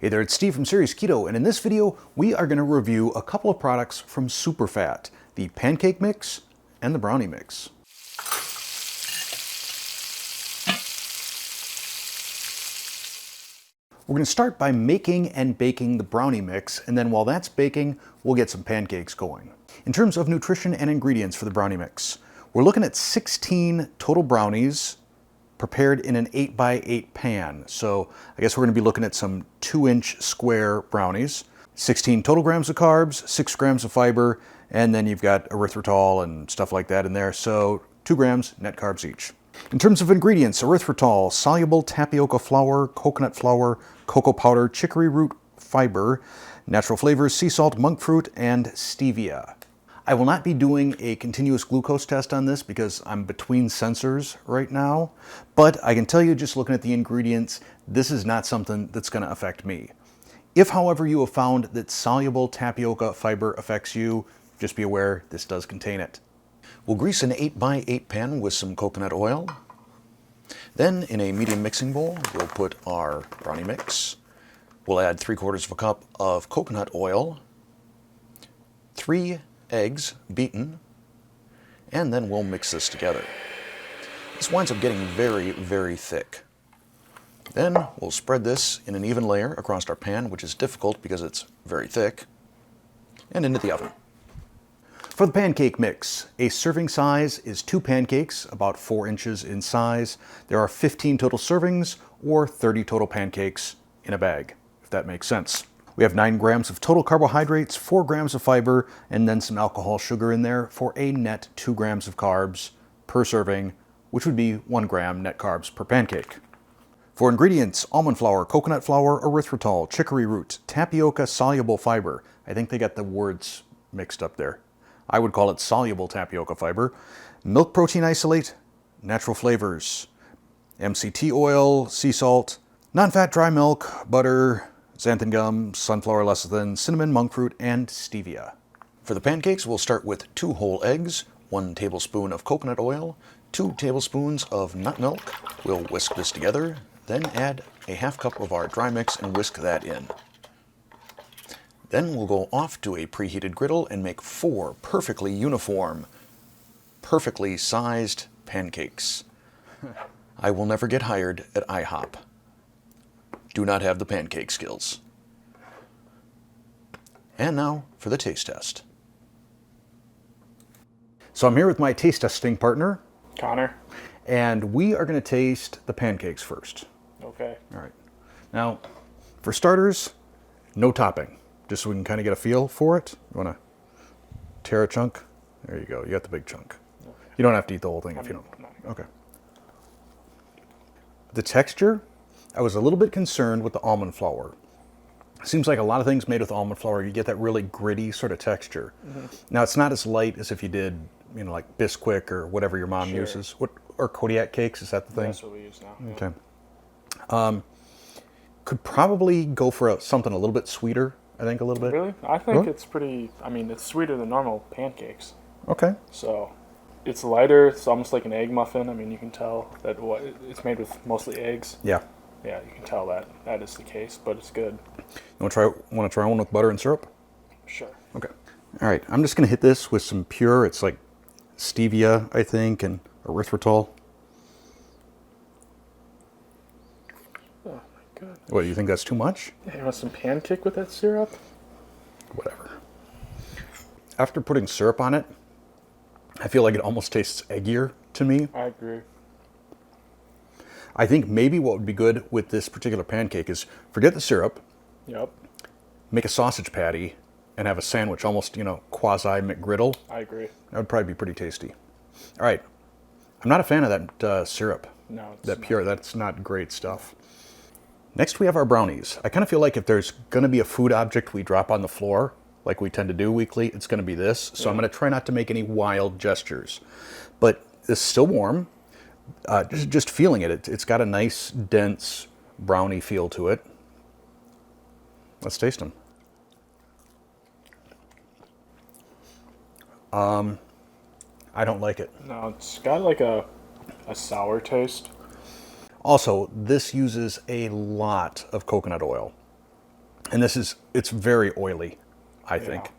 Hey there, it's Steve from Series Keto, and in this video, we are going to review a couple of products from Superfat, the pancake mix and the brownie mix. We're going to start by making and baking the brownie mix, and then while that's baking, we'll get some pancakes going. In terms of nutrition and ingredients for the brownie mix, we're looking at 16 total brownies, prepared in an 8x8 pan. So I guess we're going to be looking at some 2-inch square brownies. 16 total grams of carbs, 6 grams of fiber, and then you've got erythritol and stuff like that in there. So 2 grams net carbs each. In terms of ingredients, erythritol, soluble tapioca flour, coconut flour, cocoa powder, chicory root fiber, natural flavors, sea salt, monk fruit, and stevia. I will not be doing a continuous glucose test on this because I'm between sensors right now, but I can tell you just looking at the ingredients, this is not something that's going to affect me. If, however, you have found that soluble tapioca fiber affects you, just be aware this does contain it. We'll grease an 8x8 pan with some coconut oil. Then in a medium mixing bowl, we'll put our brownie mix. We'll add 3/4 cup of coconut oil, 3 eggs beaten, and then we'll mix this together. This winds up getting very, very thick. Then we'll spread this in an even layer across our pan, which is difficult because it's very thick, and into the oven. For the pancake mix, a serving size is 2 pancakes, about 4 inches in size. There are 15 total servings, or 30 total pancakes in a bag, if that makes sense. We have 9 grams of total carbohydrates, 4 grams of fiber, and then some alcohol sugar in there for a net 2 grams of carbs per serving, which would be 1 gram net carbs per pancake. For ingredients, almond flour, coconut flour, erythritol, chicory root, tapioca soluble fiber. I think they got the words mixed up there. I would call it soluble tapioca fiber. Milk protein isolate, natural flavors, MCT oil, sea salt, non-fat dry milk, butter, xanthan gum, sunflower lecithin, cinnamon, monk fruit, and stevia. For the pancakes, we'll start with 2 whole eggs, 1 tablespoon of coconut oil, 2 tablespoons of nut milk. We'll whisk this together, then add a 1/2 cup of our dry mix and whisk that in. Then we'll go off to a preheated griddle and make 4 perfectly uniform, perfectly sized pancakes. I will never get hired at IHOP. Do not have the pancake skills. And now for the taste test. So I'm here with my taste testing partner, Connor. and we are going to taste the pancakes first. Okay. All right. Now, for starters, no topping, just so we can kind of get a feel for it. You want to tear a chunk? There you go. You got the big chunk. Okay. You don't have to eat the whole thing if you don't. No. Okay. The texture, I was a little bit concerned with the almond flour. Seems like a lot of things made with almond flour, you get that really gritty sort of texture. Mm-hmm. Now, it's not as light as if you did, like Bisquick or whatever your mom uses. Or Kodiak cakes, is that the thing? That's what we use now. Okay. Could probably go for something a little bit sweeter, I think, a little bit. Really? I think it's pretty, it's sweeter than normal pancakes. Okay. So, it's lighter. It's almost like an egg muffin. You can tell that it's made with mostly eggs. Yeah. Yeah, you can tell that is the case, but it's good. Want to try one with butter and syrup? Sure. Okay. All right, I'm just going to hit this with some pure, it's like stevia, I think, and erythritol. Oh, my God. What, you think that's too much? Yeah, you want some pancake with that syrup? Whatever. After putting syrup on it, I feel like it almost tastes eggier to me. I agree. I think maybe what would be good with this particular pancake is forget the syrup. Yep. Make a sausage patty and have a sandwich, almost, quasi McGriddle. I agree. That would probably be pretty tasty. All right. I'm not a fan of that syrup. No, it's that not. pure. That's not great stuff. Next, we have our brownies. I kind of feel like if there's going to be a food object we drop on the floor, like we tend to do weekly, it's going to be this. So I'm going to try not to make any wild gestures. But it's still warm. Just feeling it. It's got a nice, dense brownie feel to it. Let's taste them. I don't like it. No, it's got like a sour taste. Also, this uses a lot of coconut oil. And it's very oily, I think.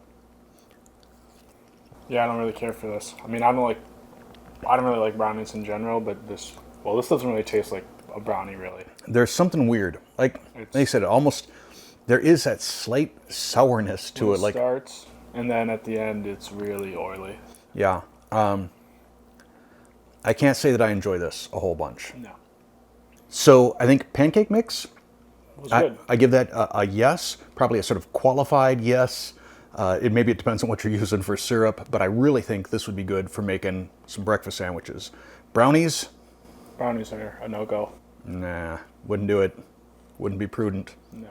Yeah, I don't really care for this. I mean, I don't really like brownies in general, but this doesn't really taste like a brownie, really. There's something weird. Like they said, there is that slight sourness to When it. Like, starts, and then at the end, it's really oily. yeah. I can't say that I enjoy this a whole bunch. No. So I think pancake mix, It was good. I give that a yes, probably a sort of qualified yes. Maybe it depends on what you're using for syrup, but I really think this would be good for making some breakfast sandwiches. Brownies, Brownies are a no-go. nah, wouldn't do it. Wouldn't be prudent. No.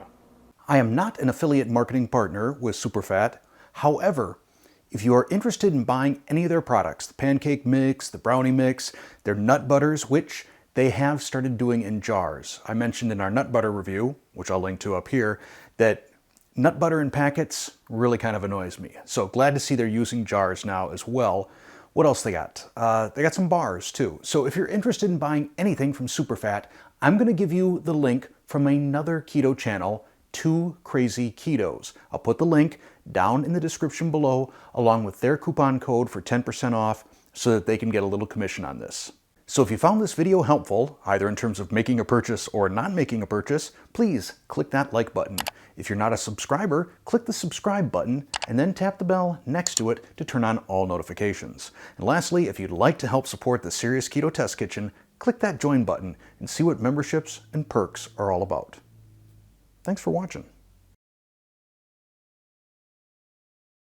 I am not an affiliate marketing partner with Superfat. However, if you are interested in buying any of their products, the pancake mix, the brownie mix, their nut butters, which they have started doing in jars. I mentioned in our nut butter review, which I'll link to up here, that nut butter in packets really kind of annoys me. So glad to see they're using jars now as well. What else they got? They got some bars too. So if you're interested in buying anything from Superfat, I'm going to give you the link from another keto channel, Two Crazy Ketos. I'll put the link down in the description below along with their coupon code for 10% off so that they can get a little commission on this. So if you found this video helpful, either in terms of making a purchase or not making a purchase, please click that like button. If you're not a subscriber, click the subscribe button and then tap the bell next to it to turn on all notifications. And lastly, if you'd like to help support the Serious Keto Test Kitchen, click that join button and see what memberships and perks are all about. Thanks for watching.